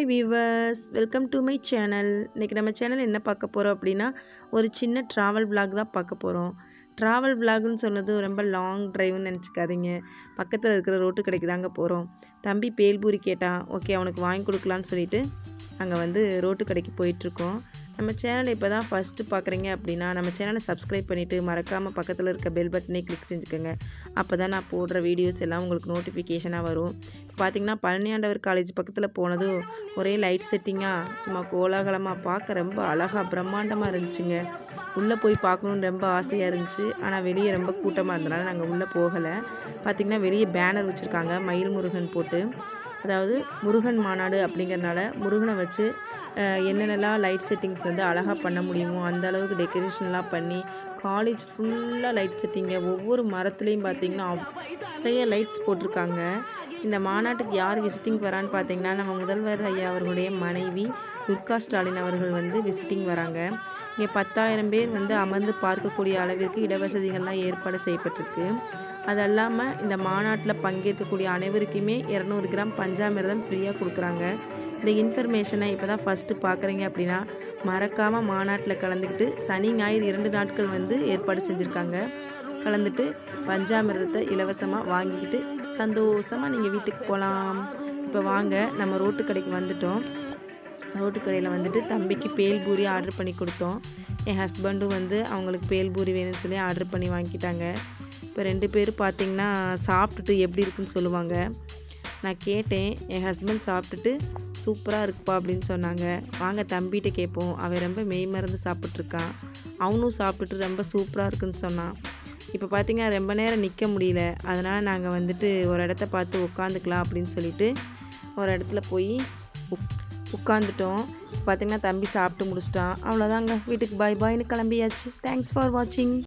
Hi viewers, welcome to my channel. இன்றைக்கி நம்ம channel என்ன பார்க்க போகிறோம் அப்படின்னா, ஒரு சின்ன ட்ராவல் விலாக் தான் பார்க்க போகிறோம். ட்ராவல் விலாக்னு சொன்னது ரொம்ப லாங் ட்ரைவ்னு நினச்சிக்காதீங்க. பக்கத்தில் இருக்கிற ரோட்டு கடைக்கு தாங்க போகிறோம். தம்பி பேல்பூரி கேட்டான். ஓகே, அவனுக்கு வாங்கி கொடுக்கலான்னு சொல்லிட்டு அங்கே ரோட்டு கடைக்கு போயிட்டுருக்கோம். நம்ம சேனலை இப்போ தான் ஃபஸ்ட்டு பார்க்குறீங்க அப்படின்னா நம்ம சேனலை சப்ஸ்கிரைப் பண்ணிவிட்டு மறக்காமல் பக்கத்தில் இருக்க பெல் பட்டனே கிளிக் செஞ்சுக்கோங்க. அப்போ தான் நான் போடுற வீடியோஸ் எல்லாம் உங்களுக்கு நோட்டிஃபிகேஷனாக வரும். இப்போ பார்த்திங்கன்னா பழனியாண்டவர் காலேஜ் பக்கத்தில் போனதும் ஒரே லைட் செட்டிங்காக சும்மா கோலாகலமாக பார்க்க ரொம்ப அழகாக பிரம்மாண்டமாக இருந்துச்சுங்க. உள்ளே போய் பார்க்கணுன்னு ரொம்ப ஆசையாக இருந்துச்சு. ஆனால் வெளியே ரொம்ப கூட்டமாக இருந்தனால நாங்கள் உள்ளே போகலை. பார்த்திங்கன்னா வெளியே பேனர் வச்சுருக்காங்க மயில் முருகன் போட்டு. அதாவது முருகன் மாநாடு அப்படிங்கிறனால முருகனை வச்சு என்னென்னலாம் லைட் செட்டிங்ஸ் அழகாக பண்ண முடியுமோ அந்த அளவுக்கு டெக்கரேஷன்லாம் பண்ணி காலேஜ் ஃபுல்லாக லைட் செட்டிங்க. ஒவ்வொரு மரத்துலேயும் பார்த்திங்கன்னா நிறைய லைட்ஸ் போட்டிருக்காங்க. இந்த மாநாட்டுக்கு யார் விசிட்டிங் வரான்னு பார்த்தீங்கன்னா நம்ம முதல்வர் ஐயா அவர்களுடைய மனைவி துர்கா ஸ்டாலின் அவர்கள் விசிட்டிங் வராங்க. இங்கே 10,000 பேர் அமர்ந்து பார்க்கக்கூடிய அளவிற்கு இடவசதிகள்லாம் ஏற்பாடு செய்யப்பட்டிருக்கு. அது இல்லாமல் இந்த மாநாட்டில் பங்கேற்கக்கூடிய அனைவருக்குமே 200 கிராம் பஞ்சாமிர்தம் ஃப்ரீயாக கொடுக்குறாங்க. இந்த இன்ஃபர்மேஷனை இப்போ தான் ஃபஸ்ட்டு பார்க்குறீங்க அப்படின்னா மறக்காமல் மாநாட்டில் கலந்துக்கிட்டு சனி ஞாயிறு 2 நாட்கள் ஏற்பாடு செஞ்சுருக்காங்க. கலந்துட்டு பஞ்சாமிர்தத்தை இலவசமாக வாங்கிக்கிட்டு சந்தோஷமாக நீங்கள் வீட்டுக்கு போகலாம். இப்போ வாங்க, நம்ம ரோட்டு கடைக்கு வந்துட்டோம். ரோட்டு கடையில் தம்பிக்கு பேல்பூரி ஆர்டர் பண்ணி கொடுத்தோம். என் ஹஸ்பண்டும் அவங்களுக்கு பேல்பூரி வேணும்னு சொல்லி ஆர்டர் பண்ணி வாங்கிட்டாங்க. இப்போ 2 பேரும் பார்த்திங்கன்னா சாப்பிட்டுட்டு எப்படி இருக்குன்னு சொல்லுவாங்க. நான் கேட்டேன், என் ஹஸ்பண்ட் சாப்பிட்டுட்டு சூப்பராக இருக்குப்பா அப்படின்னு சொன்னாங்க. வாங்க தம்பிகிட்ட கேட்போம். அவன் ரொம்ப மெய் மறந்து சாப்பிட்ருக்கான். அவனும் சாப்பிட்டுட்டு ரொம்ப சூப்பராக இருக்குன்னு சொன்னான். இப்போ பார்த்திங்கன்னா ரொம்ப நேரம் நிற்க முடியல. அதனால் நாங்கள் ஒரு இடத்த பார்த்து உட்காந்துக்கலாம் அப்படின்னு சொல்லிட்டு ஒரு இடத்துல போய் உட்காந்துட்டோம். பார்த்திங்கன்னா தம்பி சாப்பிட்டு முடிச்சிட்டான். அவ்வளோதாங்க, வீட்டுக்கு பாய் பாய்னு கிளம்பியாச்சு. தேங்க்ஸ் ஃபார் வாட்சிங்.